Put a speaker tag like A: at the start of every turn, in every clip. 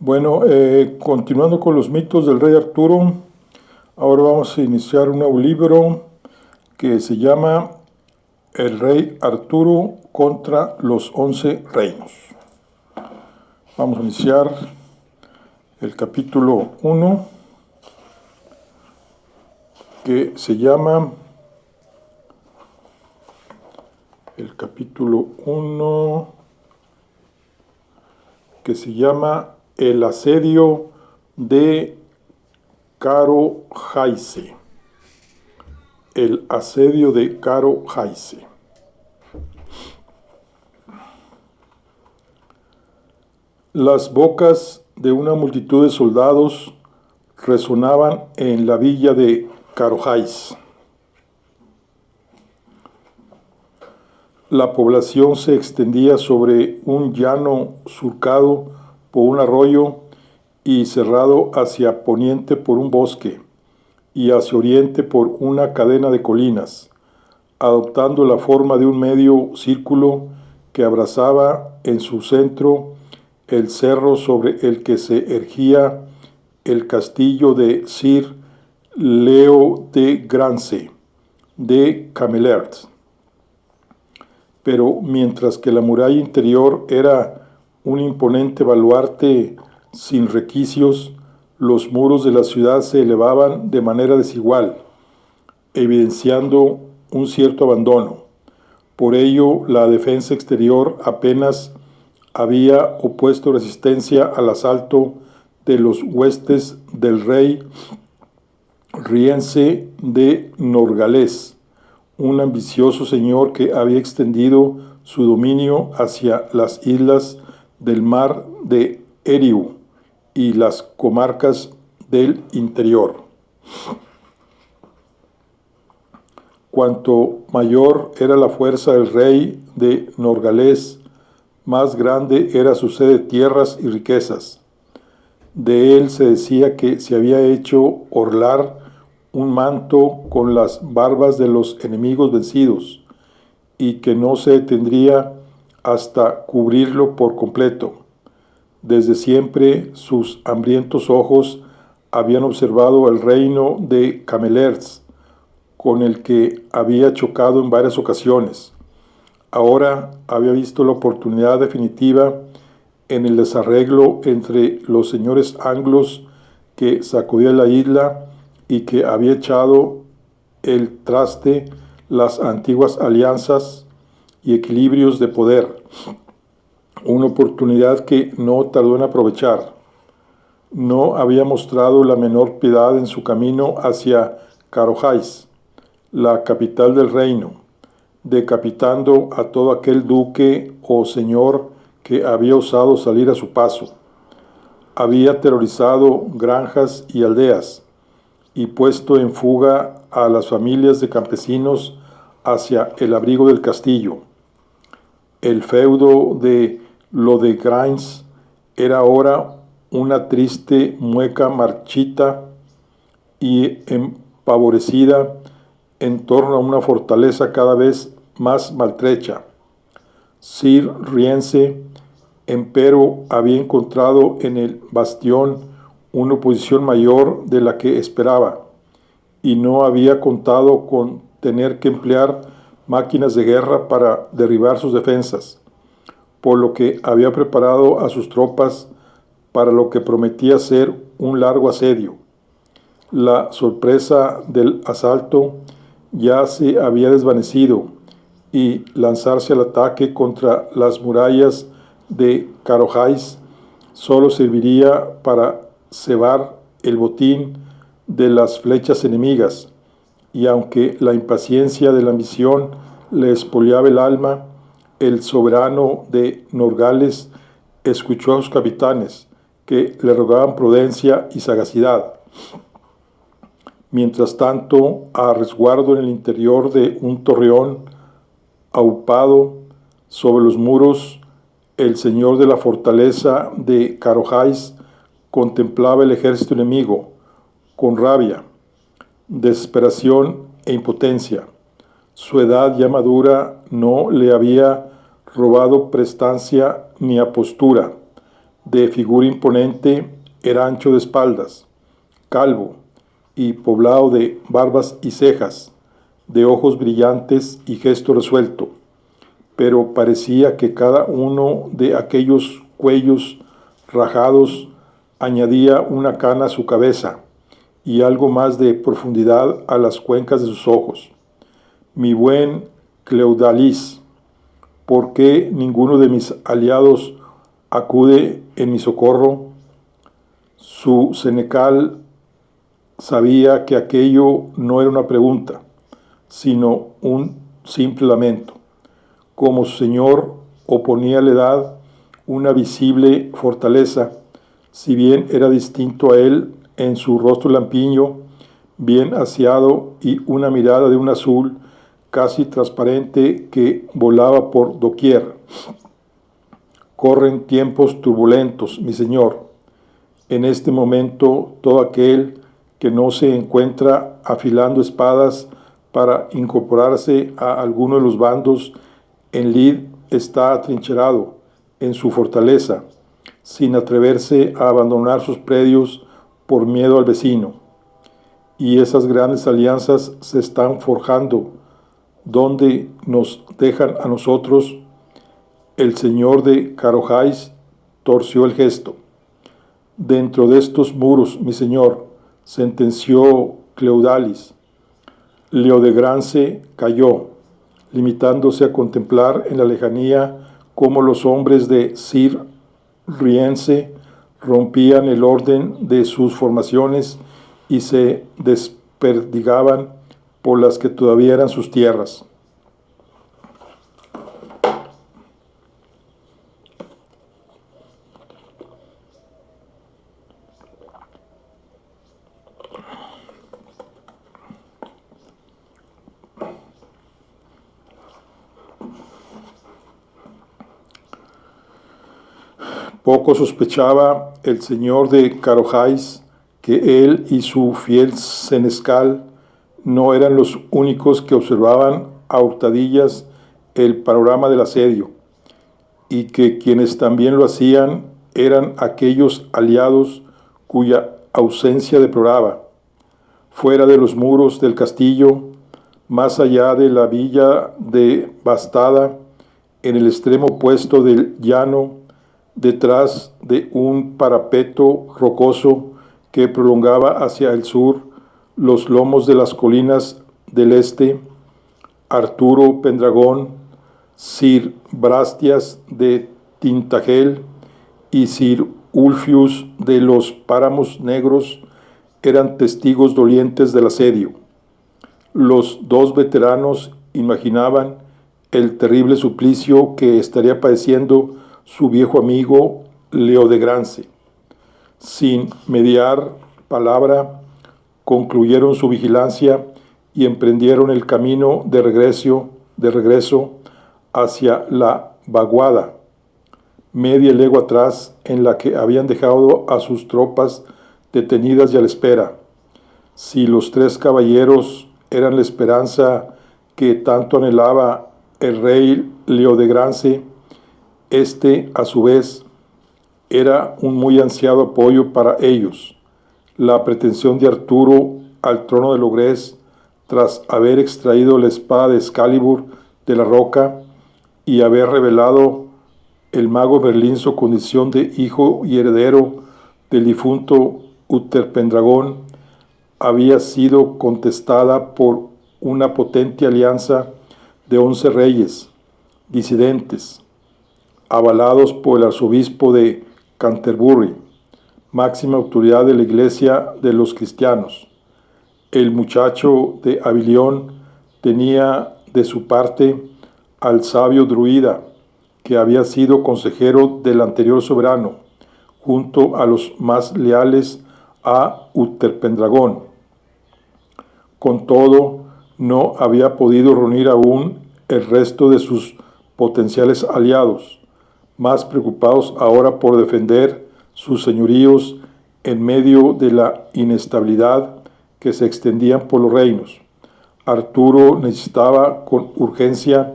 A: Bueno, continuando con los mitos del rey Arturo, ahora vamos a iniciar un nuevo libro que se llama El rey Arturo contra los 11 reinos. Vamos a iniciar el capítulo 1, que se llama El asedio de Caro-Jaise. El asedio de Caro-Jaise. Las bocas de una multitud de soldados resonaban en la villa de Caro-Jaise. La población se extendía sobre un llano surcado por un arroyo y cerrado hacia poniente por un bosque y hacia oriente por una cadena de colinas, adoptando la forma de un medio círculo que abrazaba en su centro el cerro sobre el que se ergía el castillo de Sir Leo de Grance de Camelert. Pero mientras que la muralla interior era un imponente baluarte sin requicios, los muros de la ciudad se elevaban de manera desigual, evidenciando un cierto abandono. Por ello, la defensa exterior apenas había opuesto resistencia al asalto de los huestes del rey Riense de Norgales, un ambicioso señor que había extendido su dominio hacia las islas del mar de Eriu y las comarcas del interior. Cuanto mayor era la fuerza del rey de Norgales, más grande era su sed de tierras y riquezas. De él se decía que se había hecho orlar un manto con las barbas de los enemigos vencidos, y que no se detendría hasta cubrirlo por completo. Desde siempre sus hambrientos ojos habían observado el reino de Camelers, con el que había chocado en varias ocasiones. Ahora había visto la oportunidad definitiva en el desarreglo entre los señores anglos que sacudía la isla y que había echado el traste las antiguas alianzas y equilibrios de poder, una oportunidad que no tardó en aprovechar. No había mostrado la menor piedad en su camino hacia Caro-Jaise, la capital del reino, decapitando a todo aquel duque o señor que había osado salir a su paso. Había aterrorizado granjas y aldeas y puesto en fuga a las familias de campesinos hacia el abrigo del castillo. El feudo de Lodegrains era ahora una triste mueca marchita y empavorecida en torno a una fortaleza cada vez más maltrecha. Sir Riense, empero, había encontrado en el bastión una oposición mayor de la que esperaba, y no había contado con tener que emplear máquinas de guerra para derribar sus defensas, por lo que había preparado a sus tropas para lo que prometía ser un largo asedio. La sorpresa del asalto ya se había desvanecido, y lanzarse al ataque contra las murallas de Caro-Jaise solo serviría para cebar el botín de las flechas enemigas, y aunque la impaciencia de la ambición le expoliaba el alma, el soberano de Norgales escuchó a sus capitanes, que le rogaban prudencia y sagacidad. Mientras tanto, a resguardo en el interior de un torreón aupado sobre los muros, el señor de la fortaleza de Caro-Jaise contemplaba el ejército enemigo con rabia, desesperación e impotencia. Su edad ya madura no le había robado prestancia ni apostura. de figura imponente, era ancho de espaldas, calvo y poblado de barbas y cejas, de ojos brillantes y gesto resuelto, pero parecía que cada uno de aquellos cuellos rajados añadía una cana a su cabeza y algo más de profundidad a las cuencas de sus ojos. Mi buen Cleudalis, ¿por qué ninguno de mis aliados acude en mi socorro? Su senecal sabía que aquello no era una pregunta, sino un simple lamento. Como su señor oponía a la edad una visible fortaleza, si bien era distinto a él en su rostro lampiño, bien aseado y una mirada de un azul casi transparente que volaba por doquier. Corren tiempos turbulentos, mi señor. En este momento, todo aquel que no se encuentra afilando espadas para incorporarse a alguno de los bandos en lid está atrincherado en su fortaleza, sin atreverse a abandonar sus predios por miedo al vecino. Y esas grandes alianzas se están forjando, donde nos dejan a nosotros. El señor de Carojáis torció el gesto. Dentro de estos muros, mi señor, sentenció Cleudalis. Leodegrance cayó, limitándose a contemplar en la lejanía cómo los hombres de Sir Riense rompían el orden de sus formaciones y se desperdigaban por las que todavía eran sus tierras. Poco sospechaba el señor de Carojáis que él y su fiel senescal no eran los únicos que observaban a hurtadillas el panorama del asedio, y que quienes también lo hacían eran aquellos aliados cuya ausencia deploraba. Fuera de los muros del castillo, más allá de la villa devastada, en el extremo opuesto del llano, detrás de un parapeto rocoso que prolongaba hacia el sur los lomos de las colinas del este, Arturo Pendragón, Sir Brastias de Tintagel y Sir Ulfius de los Páramos Negros eran testigos dolientes del asedio. Los dos veteranos imaginaban el terrible suplicio que estaría padeciendo su viejo amigo Leodegrance. Sin mediar palabra, concluyeron su vigilancia y emprendieron el camino de regreso hacia la vaguada, media legua atrás, en la que habían dejado a sus tropas detenidas y a la espera. Si los tres caballeros eran la esperanza que tanto anhelaba el rey Leodegrance, este, a su vez, era un muy ansiado apoyo para ellos. La pretensión de Arturo al trono de Logres, tras haber extraído la espada de Excalibur de la roca y haber revelado el mago Merlín su condición de hijo y heredero del difunto Uther Pendragón, había sido contestada por una potente alianza de 11 reyes disidentes, avalados por el arzobispo de Canterbury, máxima autoridad de la Iglesia de los cristianos. El muchacho de Avilión tenía de su parte al sabio druida, que había sido consejero del anterior soberano, junto a los más leales a Uther Pendragón. Con todo, no había podido reunir aún el resto de sus potenciales aliados, más preocupados ahora por defender sus señoríos en medio de la inestabilidad que se extendían por los reinos. Arturo necesitaba con urgencia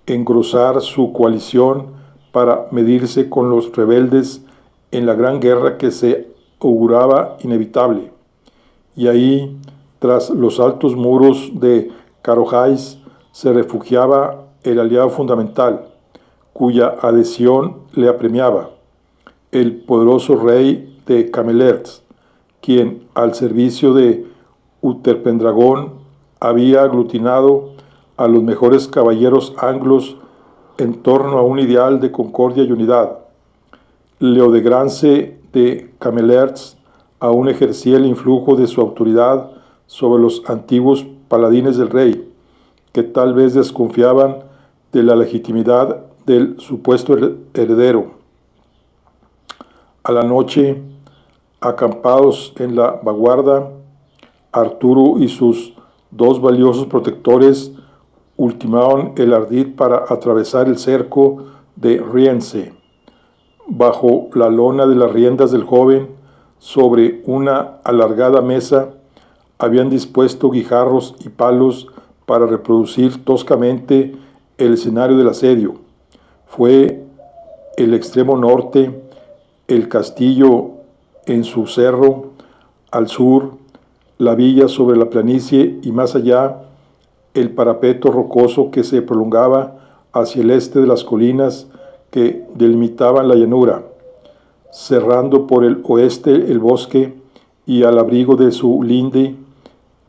A: engrosar su coalición para medirse con los rebeldes en la gran guerra que se auguraba inevitable. Y ahí, tras los altos muros de Carohais, se refugiaba el aliado fundamental, cuya adhesión le apremiaba, el poderoso rey de Camelert, quien, al servicio de Utherpendragón, había aglutinado a los mejores caballeros anglos en torno a un ideal de concordia y unidad. Leodegrance de Camelert aún ejercía el influjo de su autoridad sobre los antiguos paladines del rey, que tal vez desconfiaban de la legitimidad del supuesto heredero. A la noche, acampados en la vaguarda, Arturo y sus dos valiosos protectores ultimaban el ardid para atravesar el cerco de Rienzi. Bajo la lona de las riendas del joven, sobre una alargada mesa, habían dispuesto guijarros y palos para reproducir toscamente el escenario del asedio. Fue el extremo norte, el castillo en su cerro, al sur, la villa sobre la planicie y más allá, el parapeto rocoso que se prolongaba hacia el este de las colinas que delimitaban la llanura, cerrando por el oeste el bosque y al abrigo de su linde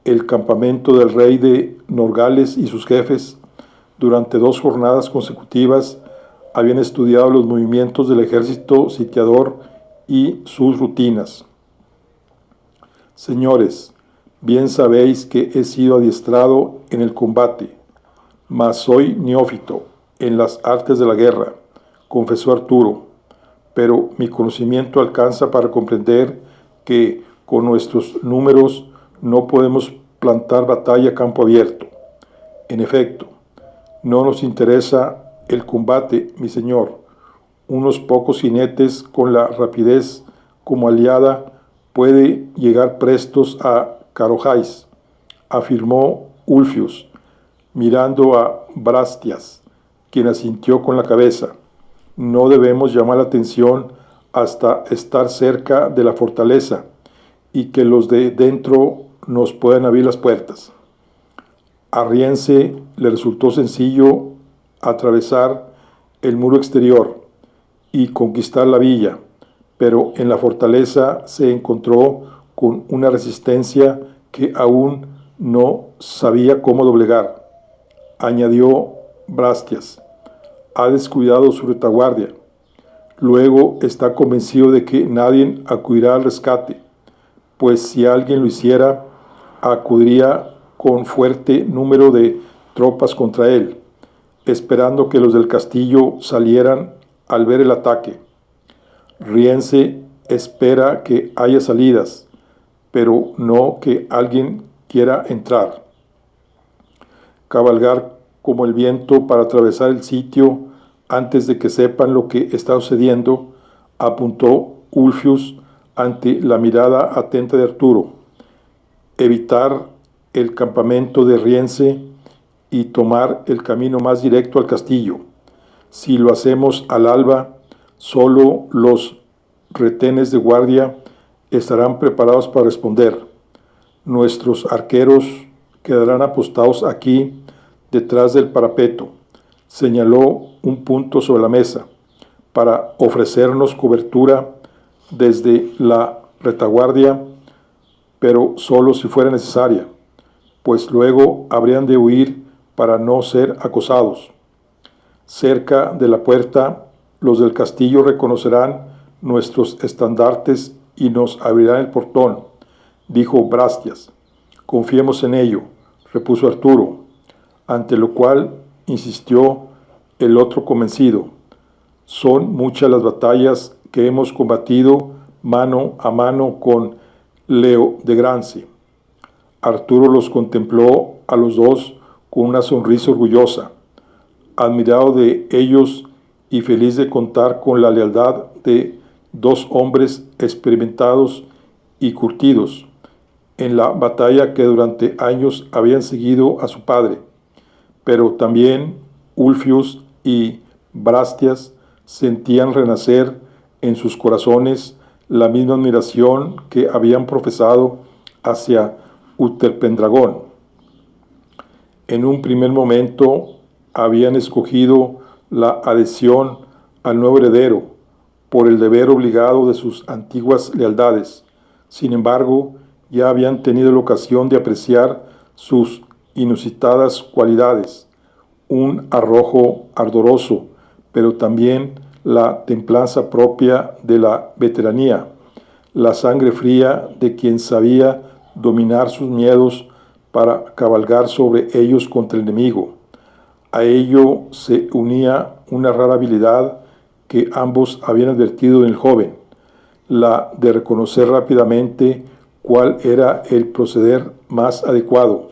A: el campamento del rey de Norgales y sus jefes. Durante 2 jornadas consecutivas habían estudiado los movimientos del ejército sitiador y sus rutinas. Señores, bien sabéis que he sido adiestrado en el combate, mas soy neófito en las artes de la guerra, confesó Arturo, pero mi conocimiento alcanza para comprender que con nuestros números no podemos plantar batalla a campo abierto. En efecto, no nos interesa el combate, mi señor. Unos pocos jinetes con la rapidez como aliada puede llegar prestos a Carohais, afirmó Ulfius, mirando a Brastias, quien asintió con la cabeza. No debemos llamar la atención hasta estar cerca de la fortaleza y que los de dentro nos puedan abrir las puertas. A Rienzi le resultó sencillo atravesar el muro exterior y conquistar la villa, pero en la fortaleza se encontró con una resistencia que aún no sabía cómo doblegar. Añadió Brastias, ha descuidado su retaguardia. Luego está convencido de que nadie acudirá al rescate, pues si alguien lo hiciera, acudiría con fuerte número de tropas contra él, esperando que los del castillo salieran al ver el ataque. Rienzi espera que haya salidas, pero no que alguien quiera entrar. Cabalgar como el viento para atravesar el sitio antes de que sepan lo que está sucediendo, apuntó Ulfius ante la mirada atenta de Arturo. Evitar el campamento de Rienzi y tomar el camino más directo al castillo. Si lo hacemos al alba, solo los retenes de guardia estarán preparados para responder. Nuestros arqueros quedarán apostados aquí, detrás del parapeto. Señaló un punto sobre la mesa, para ofrecernos cobertura desde la retaguardia, pero solo si fuera necesaria, pues luego habrían de huir para no ser acosados. Cerca de la puerta, los del castillo reconocerán nuestros estandartes y nos abrirán el portón, dijo Brastias. Confiemos en ello, repuso Arturo, ante lo cual insistió el otro convencido. Son muchas las batallas que hemos combatido mano a mano con Leodegrance. Arturo los contempló a los dos con una sonrisa orgullosa, admirado de ellos y feliz de contar con la lealtad de 2 hombres experimentados y curtidos en la batalla que durante años habían seguido a su padre. Pero también Ulfius y Brastias sentían renacer en sus corazones la misma admiración que habían profesado hacia Utherpendragón. En un primer momento habían escogido la adhesión al nuevo heredero por el deber obligado de sus antiguas lealtades. Sin embargo, ya habían tenido la ocasión de apreciar sus inusitadas cualidades, un arrojo ardoroso, pero también la templanza propia de la veteranía, la sangre fría de quien sabía dominar sus miedos para cabalgar sobre ellos contra el enemigo. A ello se unía una rara habilidad que ambos habían advertido en el joven, la de reconocer rápidamente cuál era el proceder más adecuado,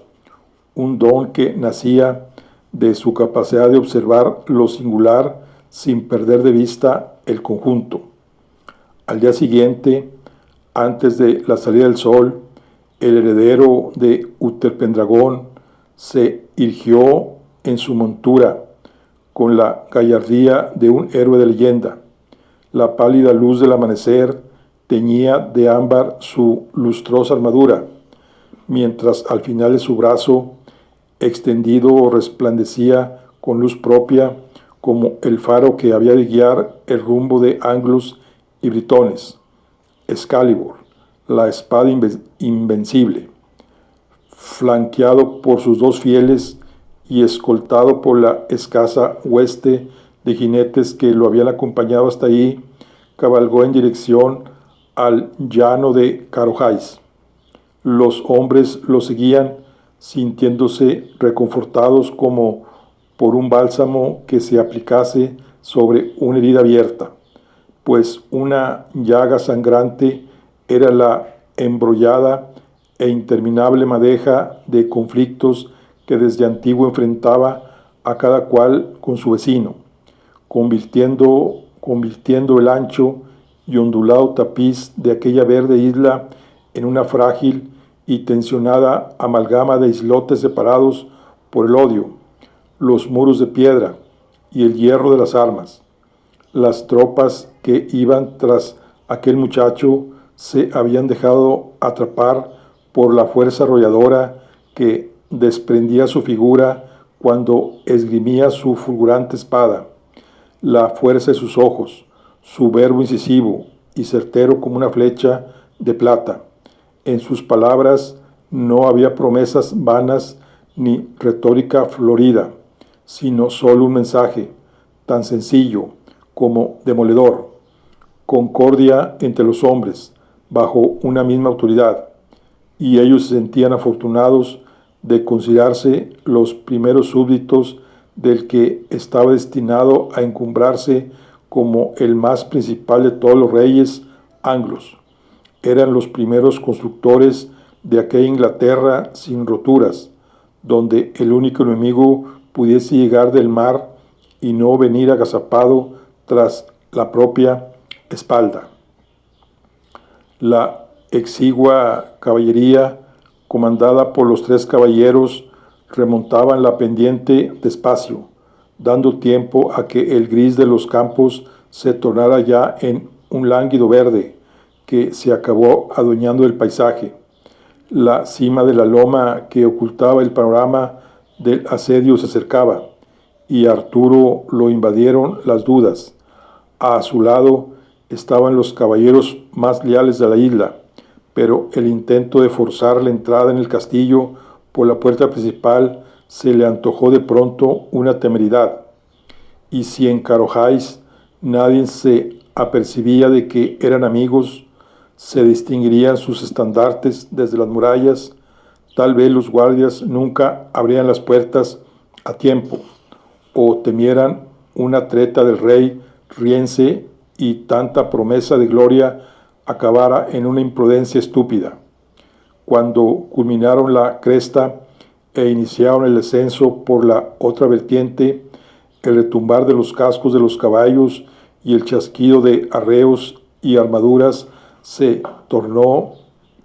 A: un don que nacía de su capacidad de observar lo singular sin perder de vista el conjunto. Al día siguiente, antes de la salida del sol, el heredero de Utherpendragón se irguió en su montura con la gallardía de un héroe de leyenda. La pálida luz del amanecer teñía de ámbar su lustrosa armadura, mientras al final de su brazo extendido resplandecía con luz propia como el faro que había de guiar el rumbo de anglos y britones. Excalibur, la espada invencible, flanqueado por sus dos fieles y escoltado por la escasa hueste de jinetes que lo habían acompañado hasta allí, cabalgó en dirección al llano de Carohais. Los hombres lo seguían, sintiéndose reconfortados como por un bálsamo que se aplicase sobre una herida abierta, pues una llaga sangrante era la embrollada e interminable madeja de conflictos que desde antiguo enfrentaba a cada cual con su vecino, convirtiendo el ancho y ondulado tapiz de aquella verde isla en una frágil y tensionada amalgama de islotes separados por el odio, los muros de piedra y el hierro de las armas. Las tropas que iban tras aquel muchacho se habían dejado atrapar por la fuerza arrolladora que desprendía su figura cuando esgrimía su fulgurante espada, la fuerza de sus ojos, su verbo incisivo y certero como una flecha de plata. En sus palabras no había promesas vanas ni retórica florida, sino solo un mensaje, tan sencillo como demoledor: concordia entre los hombres, bajo una misma autoridad, y ellos se sentían afortunados de considerarse los primeros súbditos del que estaba destinado a encumbrarse como el más principal de todos los reyes anglos. Eran los primeros constructores de aquella Inglaterra sin roturas, donde el único enemigo pudiese llegar del mar y no venir agazapado tras la propia espalda. La exigua caballería, comandada por los 3 caballeros, remontaban la pendiente despacio, dando tiempo a que el gris de los campos se tornara ya en un lánguido verde que se acabó adueñando del paisaje. La cima de la loma que ocultaba el panorama del asedio se acercaba, y a Arturo lo invadieron las dudas. A su lado estaban los caballeros más leales de la isla, pero el intento de forzar la entrada en el castillo por la puerta principal se le antojó de pronto una temeridad. Y si en Carohais nadie se apercibía de que eran amigos, se distinguirían sus estandartes desde las murallas, tal vez los guardias nunca abrían las puertas a tiempo, o temieran una treta del rey riense y tanta promesa de gloria acabara en una imprudencia estúpida. Cuando culminaron la cresta e iniciaron el descenso por la otra vertiente, el retumbar de los cascos de los caballos y el chasquido de arreos y armaduras se tornó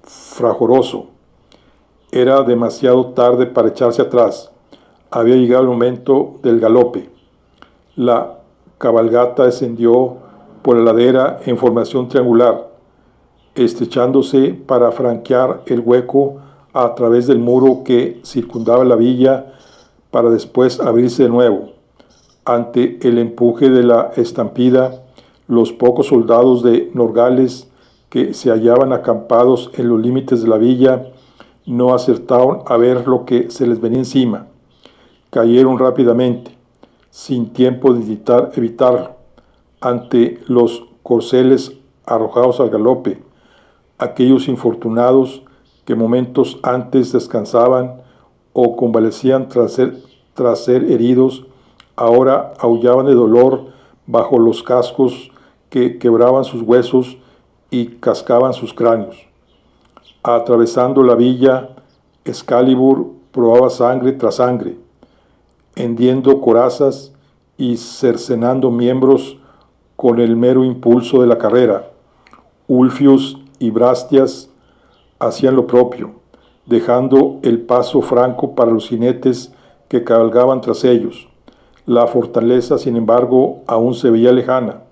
A: fragoroso. Era demasiado tarde para echarse atrás. Había llegado el momento del galope. La cabalgata descendió por la ladera en formación triangular, estrechándose para franquear el hueco a través del muro que circundaba la villa para después abrirse de nuevo. Ante el empuje de la estampida, los pocos soldados de Norgales que se hallaban acampados en los límites de la villa no acertaron a ver lo que se les venía encima. Cayeron rápidamente, sin tiempo de evitarlo, ante los corceles arrojados al galope. Aquellos infortunados que momentos antes descansaban o convalecían tras ser heridos, ahora aullaban de dolor bajo los cascos que quebraban sus huesos y cascaban sus cráneos. Atravesando la villa, Excalibur probaba sangre tras sangre, hendiendo corazas y cercenando miembros con el mero impulso de la carrera. Ulfius y Brastias hacían lo propio, dejando el paso franco para los jinetes que cabalgaban tras ellos. La fortaleza, sin embargo, aún se veía lejana,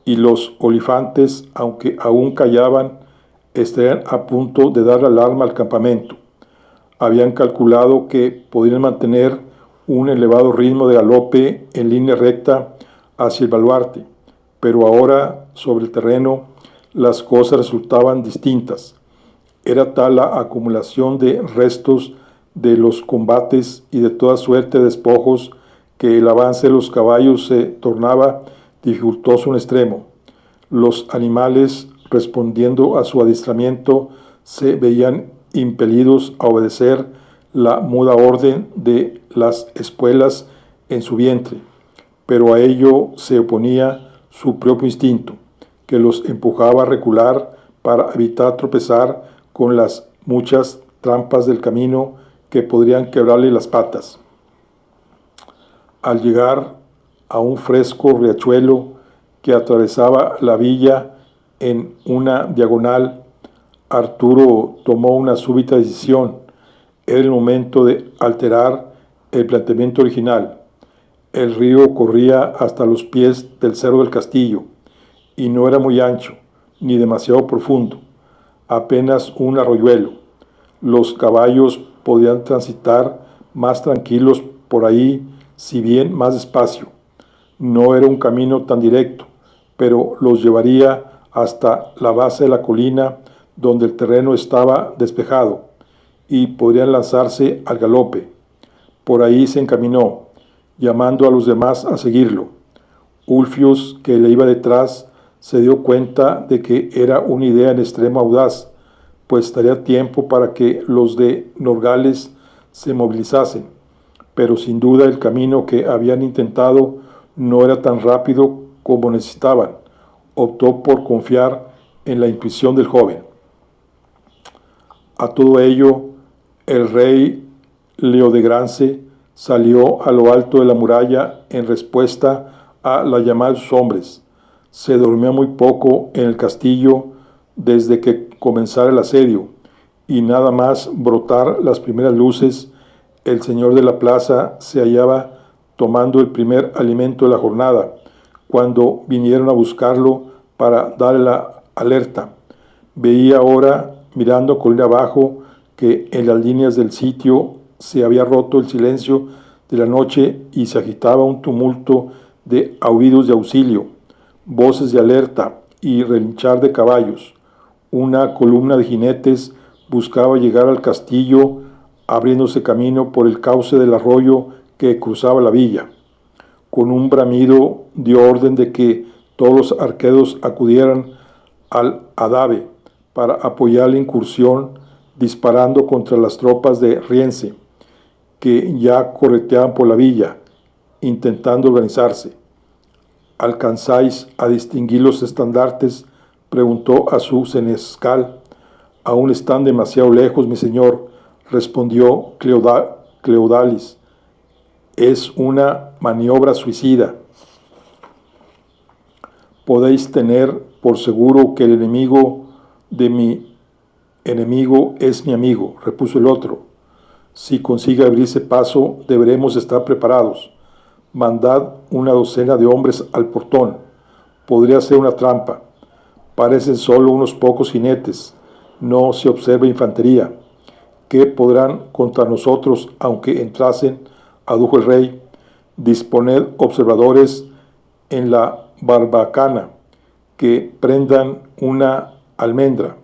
A: y los olifantes, aunque aún callaban, estarían a punto de dar alarma al campamento. Habían calculado que podrían mantener un elevado ritmo de galope en línea recta hacia el baluarte, pero ahora, sobre el terreno, las cosas resultaban distintas. Era tal la acumulación de restos de los combates y de toda suerte de despojos que el avance de los caballos se tornaba dificultoso en extremo. Los animales, respondiendo a su adiestramiento, se veían impelidos a obedecer la muda orden de las espuelas en su vientre, pero a ello se oponía su propio instinto, que los empujaba a recular para evitar tropezar con las muchas trampas del camino que podrían quebrarle las patas. Al llegar a un fresco riachuelo que atravesaba la villa en una diagonal, Arturo tomó una súbita decisión. Era el momento de alterar el planteamiento original. El río corría hasta los pies del cerro del castillo, y no era muy ancho, ni demasiado profundo, apenas un arroyuelo. Los caballos podían transitar más tranquilos por ahí, si bien más despacio. No era un camino tan directo, pero los llevaría hasta la base de la colina, donde el terreno estaba despejado, y podrían lanzarse al galope. Por ahí se encaminó, llamando a los demás a seguirlo. Ulfius, que le iba detrás, se dio cuenta de que era una idea en extremo audaz, pues daría tiempo para que los de Norgales se movilizasen, pero sin duda el camino que habían intentado no era tan rápido como necesitaban. Optó por confiar en la intuición del joven. A todo ello, el rey Leodegrance salió a lo alto de la muralla en respuesta a la llamada de sus hombres. Se dormía muy poco en el castillo desde que comenzara el asedio, y nada más brotar las primeras luces, el señor de la plaza se hallaba tomando el primer alimento de la jornada, cuando vinieron a buscarlo para darle la alerta. Veía ahora, mirando colina abajo, que en las líneas del sitio se había roto el silencio de la noche y se agitaba un tumulto de aullidos de auxilio, voces de alerta y relinchar de caballos. Una columna de jinetes buscaba llegar al castillo, abriéndose camino por el cauce del arroyo que cruzaba la villa. Con un bramido dio orden de que todos los arqueros acudieran al adave para apoyar la incursión, disparando contra las tropas de Rience, que ya correteaban por la villa, intentando organizarse. ¿Alcanzáis a distinguir los estandartes?, preguntó a su senescal. Aún están demasiado lejos, mi señor, respondió Cleodalis. Es una maniobra suicida. Podéis tener por seguro que el enemigo de mi enemigo es mi amigo, repuso el otro. Si consigue abrirse paso, deberemos estar preparados. Mandad una docena de hombres al portón. podría ser una trampa. Parecen solo unos pocos jinetes, no se observa infantería. ¿Qué podrán contra nosotros aunque entrasen? Adujo el rey. Disponed observadores en la barbacana, que prendan una almendra.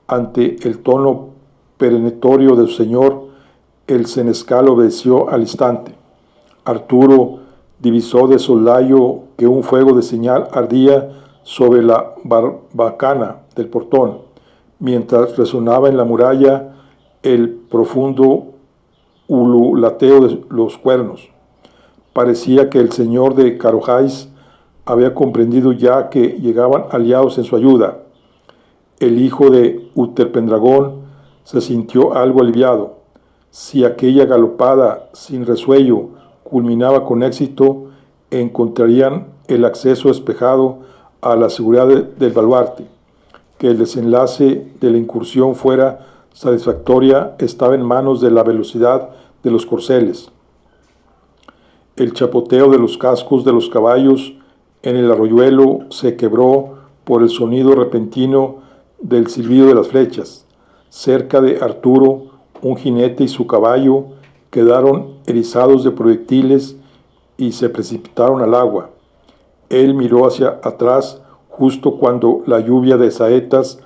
A: Ante el tono perentorio de su señor, el senescal obedeció al instante. Arturo divisó de soslayo que un fuego de señal ardía sobre la barbacana del portón, mientras resonaba en la muralla el profundo ululateo de los cuernos. Parecía que el señor de Carojáis había comprendido ya que llegaban aliados en su ayuda. El hijo de Uterpendragón se sintió algo aliviado. Si aquella galopada sin resuello culminaba con éxito, encontrarían el acceso despejado a la seguridad del baluarte. Que el desenlace de la incursión fuera satisfactoria estaba en manos de la velocidad de los corceles. El chapoteo de los cascos de los caballos en el arroyuelo se quebró por el sonido repentino del silbido de las flechas. Cerca de Arturo, un jinete y su caballo quedaron erizados de proyectiles y se precipitaron al agua. Él miró hacia atrás justo cuando la lluvia de saetas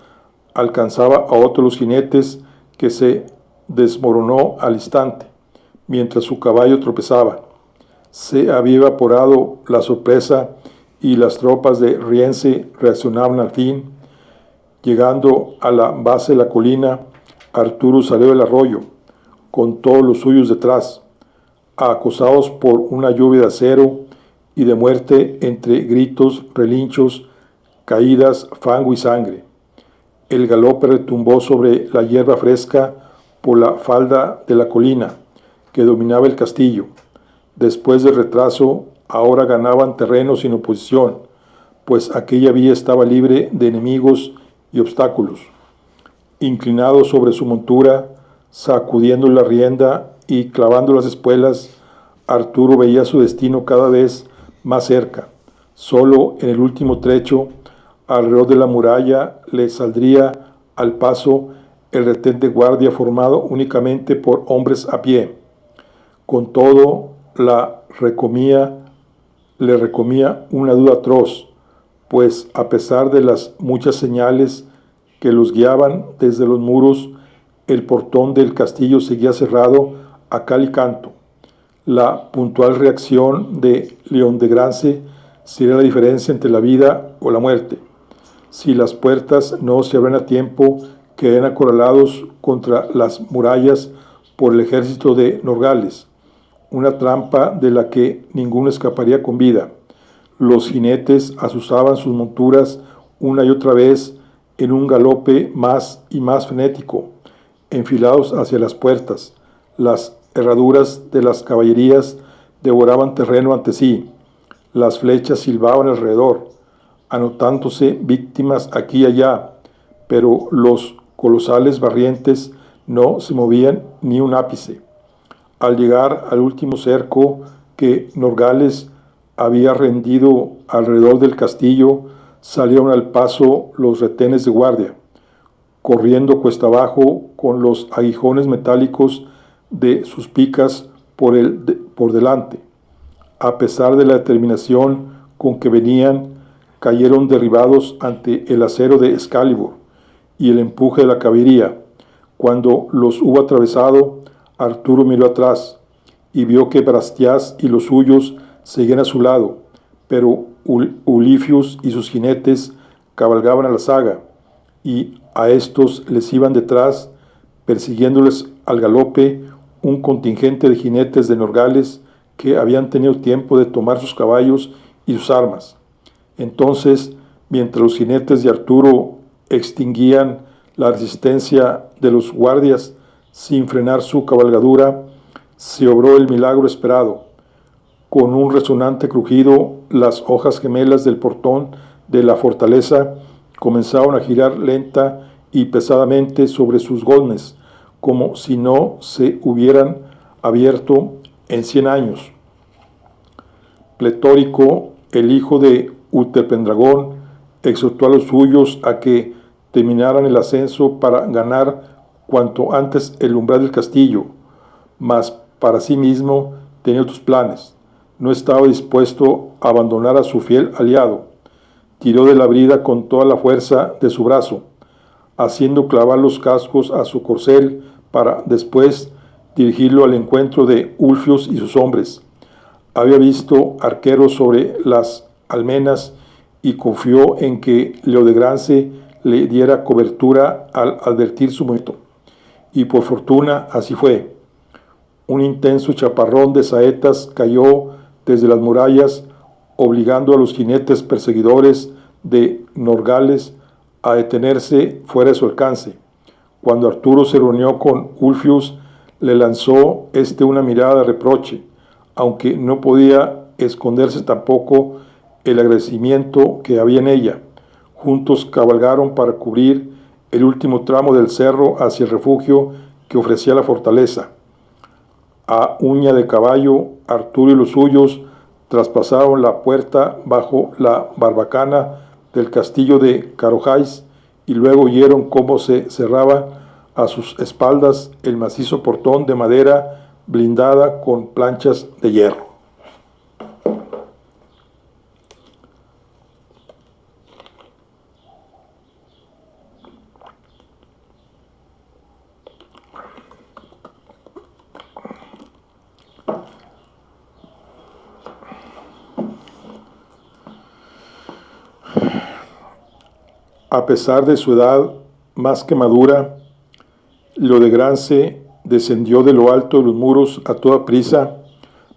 A: alcanzaba a otros de los jinetes, que se desmoronó al instante, mientras su caballo tropezaba. Se había evaporado la sorpresa y las tropas de Rienzi reaccionaban al fin. Llegando a la base de la colina, Arturo salió del arroyo, con todos los suyos detrás, acosados por una lluvia de acero y de muerte entre gritos, relinchos, caídas, fango y sangre. El galope retumbó sobre la hierba fresca por la falda de la colina que dominaba el castillo. Después del retraso, ahora ganaban terreno sin oposición, pues aquella vía estaba libre de enemigos y obstáculos. Inclinado sobre su montura, sacudiendo la rienda y clavando las espuelas, Arturo veía su destino cada vez más cerca. Solo en el último trecho, alrededor de la muralla, le saldría al paso el retén de guardia formado únicamente por hombres a pie. Con todo, le recomía una duda atroz, pues a pesar de las muchas señales que los guiaban desde los muros, el portón del castillo seguía cerrado a cal y canto. La puntual reacción de León de Grance sería la diferencia entre la vida o la muerte. Si las puertas no se abren a tiempo, quedan acorralados contra las murallas por el ejército de Norgales, una trampa de la que ninguno escaparía con vida. Los jinetes azuzaban sus monturas una y otra vez en un galope más y más frenético, enfilados hacia las puertas. Las herraduras de las caballerías devoraban terreno ante sí. Las flechas silbaban alrededor, anotándose víctimas aquí y allá, pero los colosales barrientes no se movían ni un ápice. Al llegar al último cerco que Norgales había rendido alrededor del castillo, salieron al paso los retenes de guardia, corriendo cuesta abajo con los aguijones metálicos de sus picas por delante. A pesar de la determinación con que venían, cayeron derribados ante el acero de Excalibur y el empuje de la caballería. Cuando los hubo atravesado, Arturo miró atrás y vio que Brastias y los suyos seguían a su lado, pero Ulifius y sus jinetes cabalgaban a la saga, y a estos les iban detrás, persiguiéndoles al galope, un contingente de jinetes de Norgales que habían tenido tiempo de tomar sus caballos y sus armas. Entonces, mientras los jinetes de Arturo extinguían la resistencia de los guardias sin frenar su cabalgadura, se obró el milagro esperado. Con un resonante crujido, las hojas gemelas del portón de la fortaleza comenzaron a girar lenta y pesadamente sobre sus goznes, como si no se hubieran abierto en 100 años. Pletórico, el hijo de Uther-Pendragón exhortó a los suyos a que terminaran el ascenso para ganar cuanto antes el umbral del castillo, mas para sí mismo tenía otros planes. No estaba dispuesto a abandonar a su fiel aliado. Tiró de la brida con toda la fuerza de su brazo, haciendo clavar los cascos a su corcel para después dirigirlo al encuentro de Ulfius y sus hombres. Había visto arqueros sobre las almenas y confió en que Leodegrance le diera cobertura al advertir su movimiento. Y por fortuna así fue. Un intenso chaparrón de saetas cayó desde las murallas, obligando a los jinetes perseguidores de Norgales a detenerse fuera de su alcance. Cuando Arturo se reunió con Ulfius, le lanzó una mirada de reproche, aunque no podía esconderse tampoco el agradecimiento que había en ella. Juntos cabalgaron para cubrir el último tramo del cerro hacia el refugio que ofrecía la fortaleza. A uña de caballo, Arturo y los suyos traspasaron la puerta bajo la barbacana del castillo de Carojáis y luego oyeron cómo se cerraba a sus espaldas el macizo portón de madera blindada con planchas de hierro. A pesar de su edad más que madura, Leodegrance descendió de lo alto de los muros a toda prisa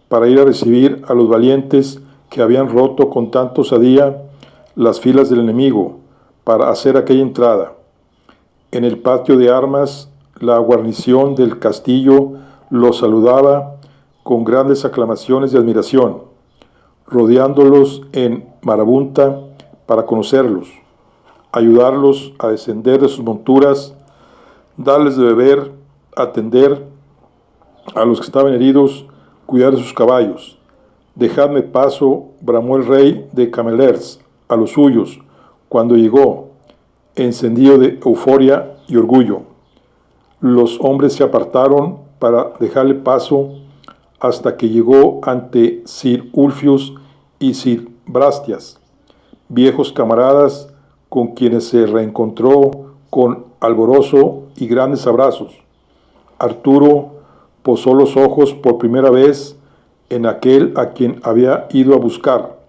A: para ir a recibir a los valientes que habían roto con tanta osadía las filas del enemigo para hacer aquella entrada. En el patio de armas, la guarnición del castillo los saludaba con grandes aclamaciones de admiración, rodeándolos en marabunta para conocerlos, ayudarlos a descender de sus monturas, darles de beber, atender a los que estaban heridos, cuidar de sus caballos. Dejadme paso, bramó el rey de Camelers a los suyos, cuando llegó, encendido de euforia y orgullo. Los hombres se apartaron para dejarle paso hasta que llegó ante Sir Ulfius y Sir Brastias, viejos camaradas con quienes se reencontró con alborozo y grandes abrazos. Arturo posó los ojos por primera vez en aquel a quien había ido a buscar,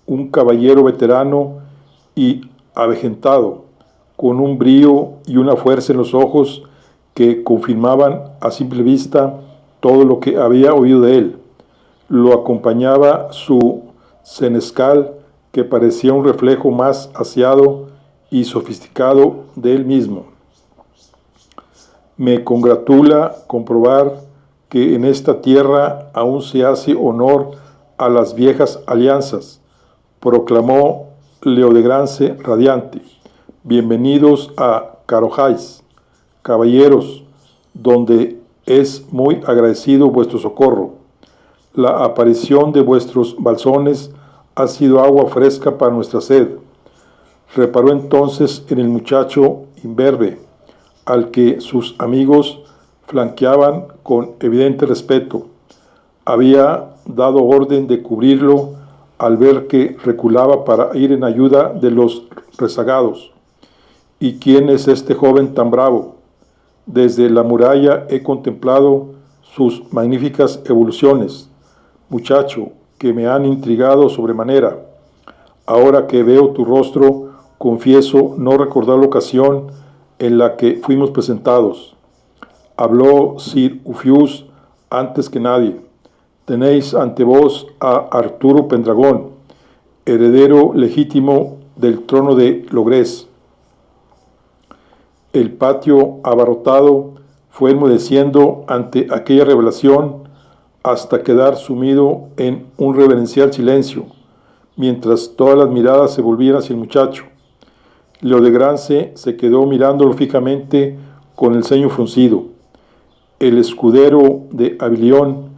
A: un caballero veterano y avejentado, con un brío y una fuerza en los ojos que confirmaban a simple vista todo lo que había oído de él. Lo acompañaba su senescal, que parecía un reflejo más aseado y sofisticado de él mismo. Me congratula comprobar que en esta tierra aún se hace honor a las viejas alianzas, proclamó Leodegrance radiante. Bienvenidos a Carojáis, caballeros, donde es muy agradecido vuestro socorro. La aparición de vuestros balsones ha sido agua fresca para nuestra sed. Reparó entonces en el muchacho imberbe, al que sus amigos flanqueaban con evidente respeto. Había dado orden de cubrirlo al ver que reculaba para ir en ayuda de los rezagados. ¿Y quién es este joven tan bravo? Desde la muralla he contemplado sus magníficas evoluciones, muchacho, que me han intrigado sobremanera. Ahora que veo tu rostro, confieso no recordar la ocasión en la que fuimos presentados. Habló Sir Ulfius antes que nadie. Tenéis ante vos a Arturo Pendragón, heredero legítimo del trono de Logres. El patio abarrotado fue enmudeciendo ante aquella revelación hasta quedar sumido en un reverencial silencio, mientras todas las miradas se volvían hacia el muchacho. Leodegrance se quedó mirándolo fijamente con el ceño fruncido. El escudero de Avilión,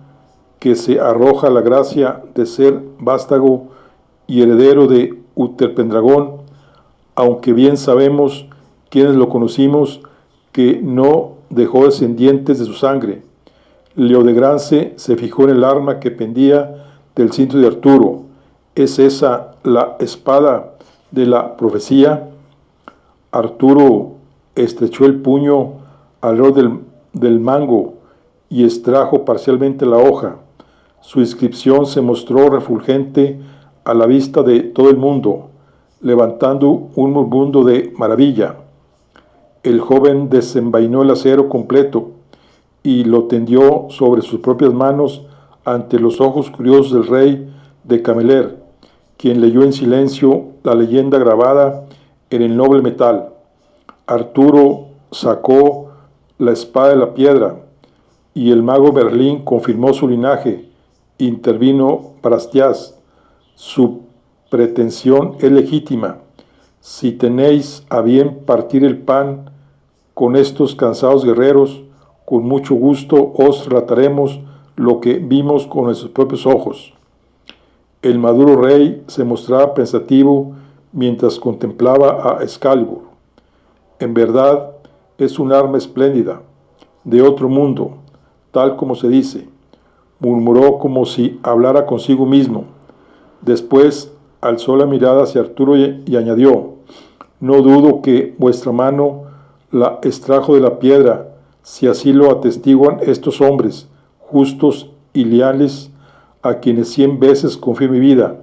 A: que se arroja a la gracia de ser vástago y heredero de Uterpendragón, aunque bien sabemos quienes lo conocimos que no dejó descendientes de su sangre. Leodegrance se fijó en el arma que pendía del cinto de Arturo. ¿Es esa la espada de la profecía? Arturo estrechó el puño alrededor del mango y extrajo parcialmente la hoja. Su inscripción se mostró refulgente a la vista de todo el mundo, levantando un murmullo de maravilla. El joven desenvainó el acero completo y lo tendió sobre sus propias manos ante los ojos curiosos del rey de Cameler, quien leyó en silencio la leyenda grabada en el noble metal. Arturo sacó la espada de la piedra y el mago Merlín confirmó su linaje. Intervino Brastias. Su pretensión es legítima. Si tenéis a bien partir el pan con estos cansados guerreros, con mucho gusto os relataremos lo que vimos con nuestros propios ojos. El maduro rey se mostraba pensativo mientras contemplaba a Excalibur. En verdad, es un arma espléndida, de otro mundo, tal como se dice, murmuró como si hablara consigo mismo. Después alzó la mirada hacia Arturo y añadió: no dudo que vuestra mano la extrajo de la piedra, si así lo atestiguan estos hombres, justos y leales, a quienes 100 veces confié mi vida,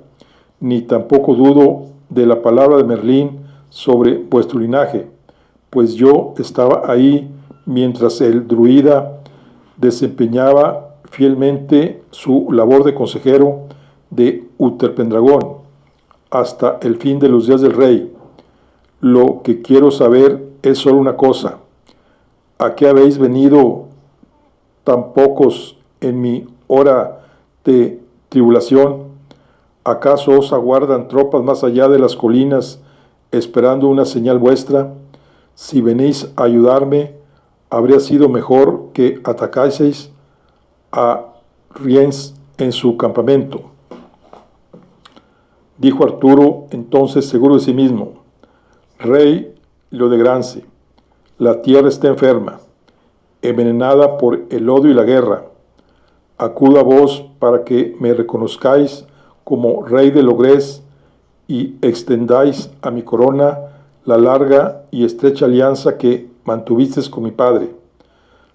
A: ni tampoco dudo de la palabra de Merlín sobre vuestro linaje, pues yo estaba ahí mientras el druida desempeñaba fielmente su labor de consejero de Uterpendragón hasta el fin de los días del rey. Lo que quiero saber es solo una cosa: ¿a qué habéis venido tan pocos en mi hora de tribulación? ¿Acaso os aguardan tropas más allá de las colinas esperando una señal vuestra? Si venís a ayudarme, habría sido mejor que atacaseis a Rience en su campamento. Dijo Arturo entonces, seguro de sí mismo: Rey Leodegrance, la tierra está enferma, envenenada por el odio y la guerra. Acudo a vos para que me reconozcáis como rey de Logres y extendáis a mi corona la larga y estrecha alianza que mantuvisteis con mi padre.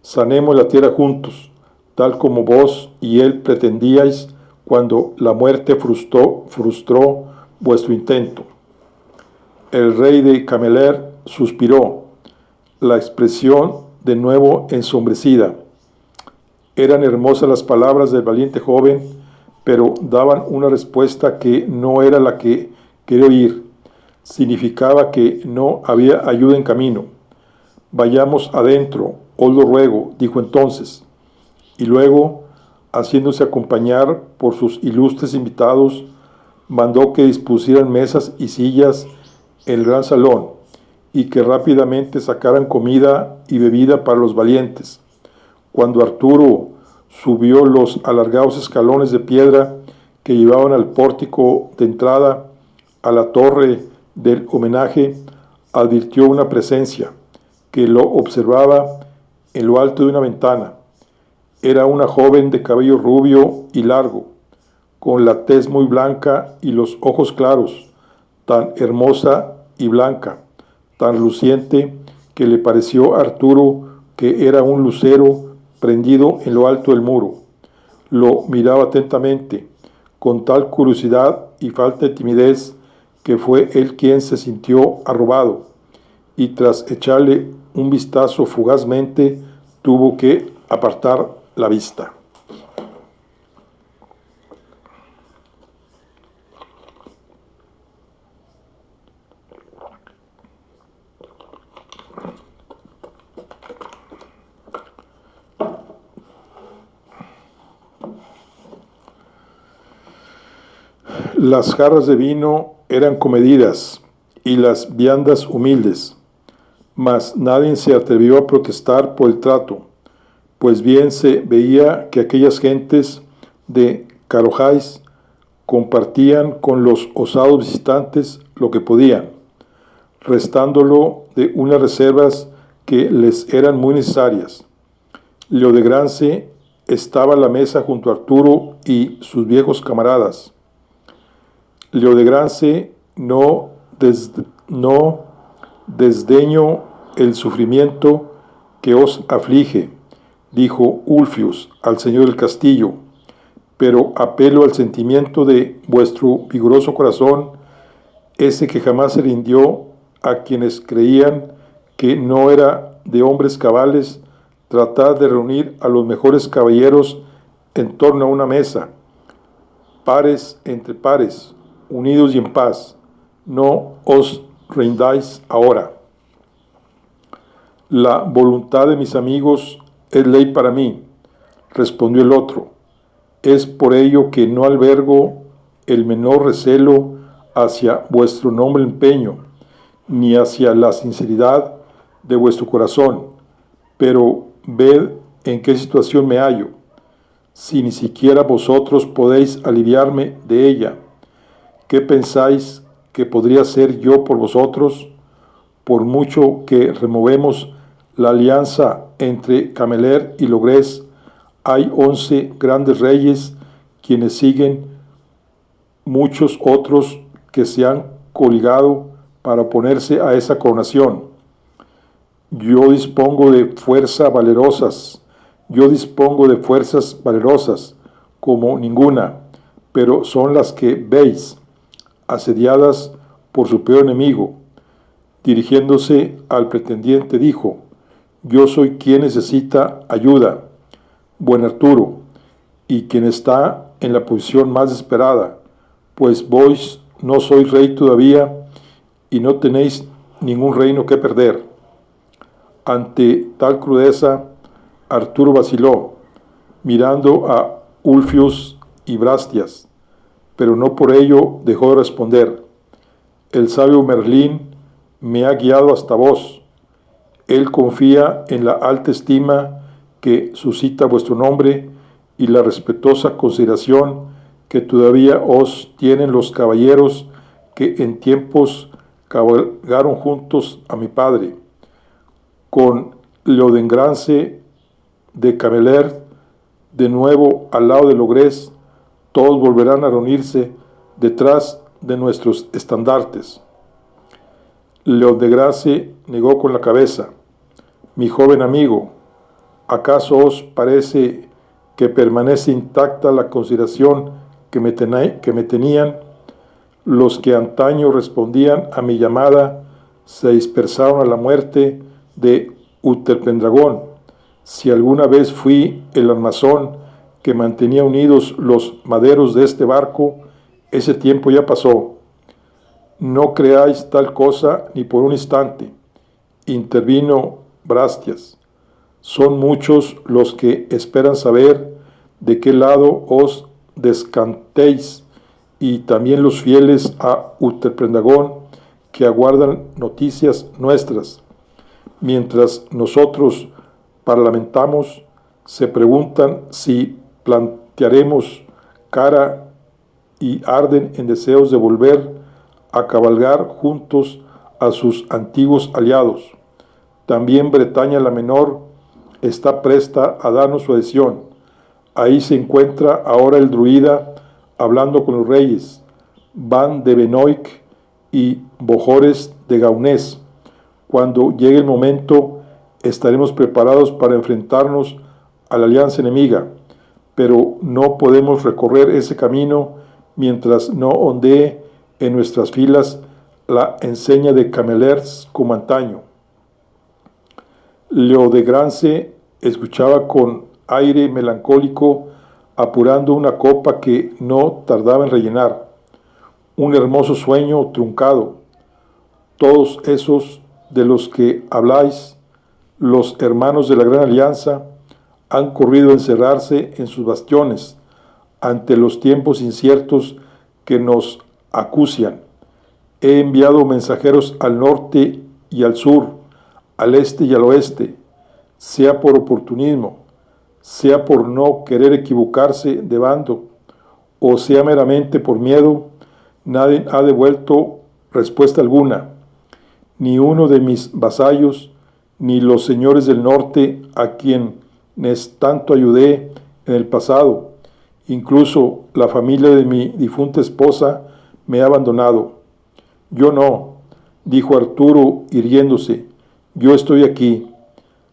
A: Sanemos la tierra juntos, tal como vos y él pretendíais cuando la muerte frustró vuestro intento. El rey de Cameler suspiró, la expresión de nuevo ensombrecida. Eran hermosas las palabras del valiente joven, pero daban una respuesta que no era la que quería oír. Significaba que no había ayuda en camino. Vayamos adentro, os lo ruego, dijo entonces. Y luego, haciéndose acompañar por sus ilustres invitados, mandó que dispusieran mesas y sillas en el gran salón y que rápidamente sacaran comida y bebida para los valientes. Cuando Arturo subió los alargados escalones de piedra que llevaban al pórtico de entrada a la torre del homenaje, advirtió una presencia que lo observaba en lo alto de una ventana. Era una joven de cabello rubio y largo, con la tez muy blanca y los ojos claros, tan hermosa y blanca, tan luciente, que le pareció a Arturo que era un lucero prendido en lo alto del muro. Lo miraba atentamente, con tal curiosidad y falta de timidez, que fue él quien se sintió arrobado, y tras echarle un vistazo fugazmente, tuvo que apartar la vista. Las jarras de vino eran comedidas y las viandas humildes, mas nadie se atrevió a protestar por el trato, pues bien se veía que aquellas gentes de Carojáis compartían con los osados visitantes lo que podían, restándolo de unas reservas que les eran muy necesarias. Leodegrance estaba a la mesa junto a Arturo y sus viejos camaradas. Leodegrance no desdeño el sufrimiento que os aflige, dijo Ulfius al señor del castillo, pero apelo al sentimiento de vuestro vigoroso corazón, ese que jamás se rindió a quienes creían que no era de hombres cabales tratar de reunir a los mejores caballeros en torno a una mesa, pares entre pares, unidos y en paz. No os rindáis ahora. La voluntad de mis amigos es ley para mí, respondió el otro. Es por ello que no albergo el menor recelo hacia vuestro noble empeño, ni hacia la sinceridad de vuestro corazón, pero ved en qué situación me hallo, si ni siquiera vosotros podéis aliviarme de ella. ¿Qué pensáis que podría ser yo por vosotros? Por mucho que removemos la alianza entre Cameler y Logres, hay 11 grandes reyes, quienes siguen muchos otros que se han coligado para oponerse a esa coronación. Yo dispongo de fuerzas valerosas como ninguna, pero son las que veis, asediadas por su peor enemigo. Dirigiéndose al pretendiente dijo: yo soy quien necesita ayuda, buen Arturo, y quien está en la posición más desesperada, pues vos no sois rey todavía y no tenéis ningún reino que perder. Ante tal crudeza, Arturo vaciló, mirando a Ulfius y Brastias, pero no por ello dejó de responder: el sabio Merlín me ha guiado hasta vos. Él confía en la alta estima que suscita vuestro nombre y la respetuosa consideración que todavía os tienen los caballeros que en tiempos cabalgaron juntos a mi padre. Con Leodegrance de Cameler de nuevo al lado de Logres, todos volverán a reunirse detrás de nuestros estandartes. Leodegrance negó con la cabeza. Mi joven amigo, ¿acaso os parece que permanece intacta la consideración que me tenían? Los que antaño respondían a mi llamada se dispersaron a la muerte de Utherpendragón. Si alguna vez fui el armazón que mantenía unidos los maderos de este barco, ese tiempo ya pasó. No creáis tal cosa ni por un instante, intervino Brastias. Son muchos los que esperan saber de qué lado os descantéis, y también los fieles a Utherpendragón que aguardan noticias nuestras. Mientras nosotros parlamentamos, se preguntan si plantearemos cara y arden en deseos de volver a cabalgar juntos a sus antiguos aliados. También Bretaña la Menor está presta a darnos su adhesión. Ahí se encuentra ahora el druida hablando con los reyes, Van de Benoic y Bojores de Gaunés. Cuando llegue el momento, estaremos preparados para enfrentarnos a la alianza enemiga, pero no podemos recorrer ese camino mientras no ondee en nuestras filas la enseña de Camelers como antaño. Leodegrance escuchaba con aire melancólico, apurando una copa que no tardaba en rellenar. Un hermoso sueño truncado. Todos esos de los que habláis, los hermanos de la Gran Alianza, han corrido a encerrarse en sus bastiones ante los tiempos inciertos que nos acucian. He enviado mensajeros al norte y al sur, al este y al oeste, sea por oportunismo, sea por no querer equivocarse de bando, o sea meramente por miedo, nadie ha devuelto respuesta alguna, ni uno de mis vasallos, ni los señores del norte a quienes tanto ayudé en el pasado. Incluso la familia de mi difunta esposa me ha abandonado. Yo no, dijo Arturo irguiéndose, yo estoy aquí.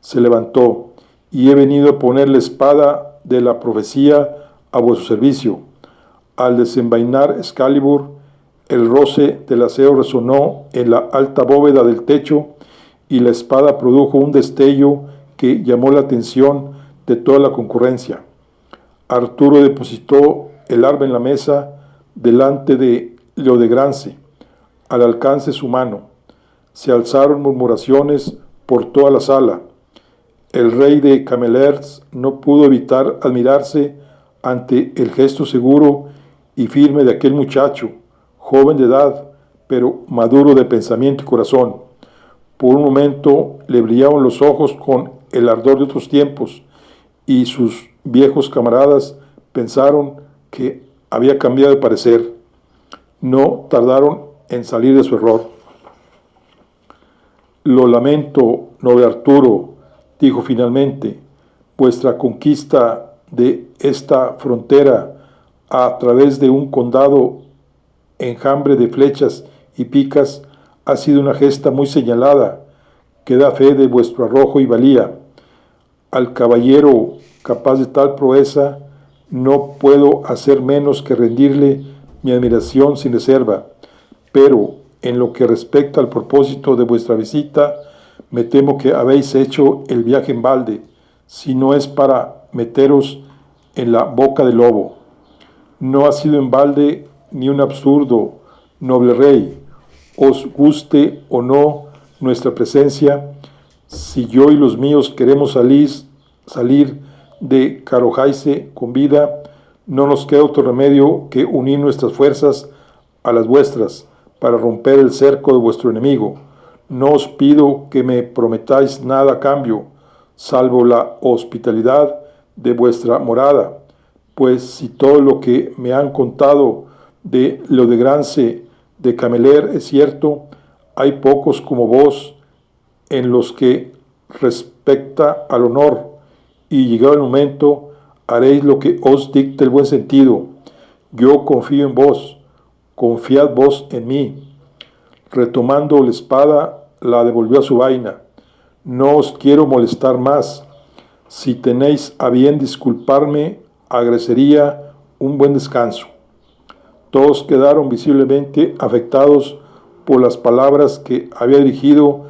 A: Se levantó, y he venido a poner la espada de la profecía a vuestro servicio. Al desenvainar Excalibur, el roce del acero resonó en la alta bóveda del techo, y la espada produjo un destello que llamó la atención de toda la concurrencia. Arturo depositó el arma en la mesa delante de Leodegrance, al alcance de su mano. Se alzaron murmuraciones por toda la sala. El rey de Camelers no pudo evitar admirarse ante el gesto seguro y firme de aquel muchacho, joven de edad, pero maduro de pensamiento y corazón. Por un momento le brillaban los ojos con el ardor de otros tiempos, y sus viejos camaradas pensaron que había cambiado de parecer. No tardaron en salir de su error. Lo lamento, noble Arturo, dijo finalmente, vuestra conquista de esta frontera a través de un condado enjambre de flechas y picas ha sido una gesta muy señalada, que da fe de vuestro arrojo y valía. Al caballero capaz de tal proeza no puedo hacer menos que rendirle mi admiración sin reserva, pero en lo que respecta al propósito de vuestra visita, me temo que habéis hecho el viaje en balde, si no es para meteros en la boca del lobo. No ha sido en balde ni un absurdo, noble rey. Os guste o no nuestra presencia, si yo y los míos queremos salir de Carojaise con vida, no nos queda otro remedio que unir nuestras fuerzas a las vuestras para romper el cerco de vuestro enemigo. No os pido que me prometáis nada a cambio, salvo la hospitalidad de vuestra morada, pues si todo lo que me han contado de Leodegrance de Cameler es cierto, hay pocos como vos en los que respecta al honor, y llegado el momento haréis lo que os dicte el buen sentido. Yo confío en vos, confiad vos en mí. Retomando la espada, la devolvió a su vaina. No os quiero molestar más. Si tenéis a bien disculparme, agradecería un buen descanso. Todos quedaron visiblemente afectados por las palabras que había dirigido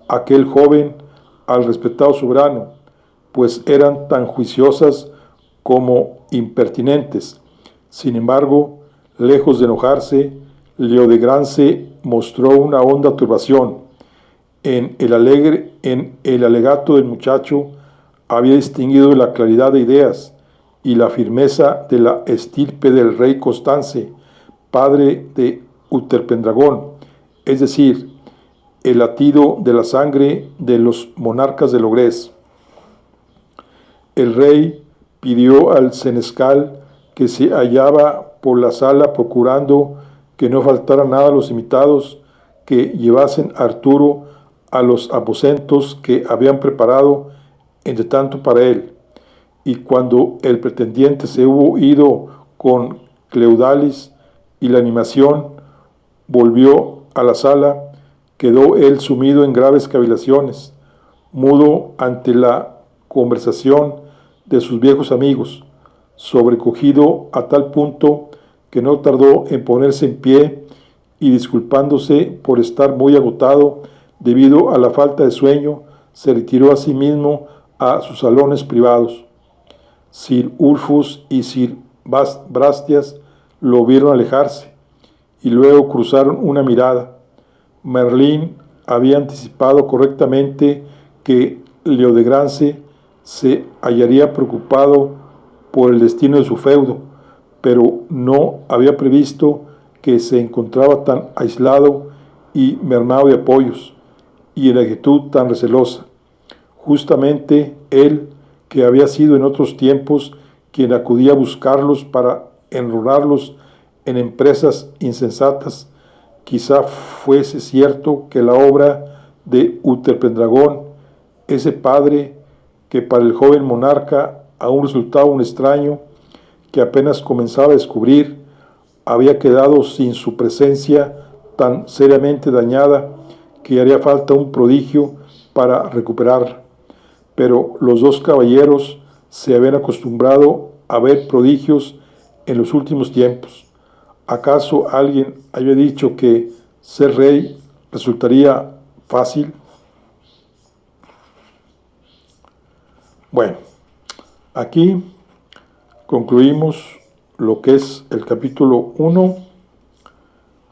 A: aquel joven al respetado soberano, pues eran tan juiciosas como impertinentes. Sin embargo, lejos de enojarse, Leodegrance mostró una honda turbación. En el alegato del muchacho había distinguido la claridad de ideas y la firmeza de la estirpe del rey Constance, padre de Uterpendragón, es decir, el latido de la sangre de los monarcas de Logres. El rey pidió al senescal, que se hallaba por la sala procurando que no faltara nada a los invitados, que llevasen a Arturo a los aposentos que habían preparado entre tanto para él. Y cuando el pretendiente se hubo ido con Cleudalis y la animación volvió a la sala, quedó él sumido en graves cavilaciones, mudo ante la conversación de sus viejos amigos, sobrecogido a tal punto que no tardó en ponerse en pie y, disculpándose por estar muy agotado debido a la falta de sueño, se retiró a sí mismo a sus salones privados. Sir Ulfus y Sir Brastias lo vieron alejarse y luego cruzaron una mirada. Merlín había anticipado correctamente que Leodegrance se hallaría preocupado por el destino de su feudo, pero no había previsto que se encontraba tan aislado y mermado de apoyos, y en actitud tan recelosa. Justamente él, que había sido en otros tiempos quien acudía a buscarlos para enrolarlos en empresas insensatas, quizá fuese cierto que la obra de Uther-Pendragon, ese padre que para el joven monarca aún resultaba un extraño, que apenas comenzaba a descubrir, había quedado sin su presencia tan seriamente dañada que haría falta un prodigio para recuperarla. Pero los dos caballeros se habían acostumbrado a ver prodigios en los últimos tiempos. ¿Acaso alguien había dicho que ser rey resultaría fácil? Bueno, aquí concluimos lo que es el capítulo 1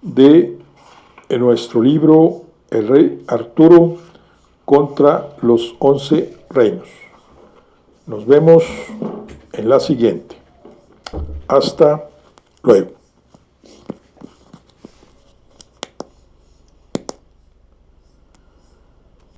A: de nuestro libro El Rey Arturo contra los 11 reinos. Nos vemos en la siguiente. Hasta luego.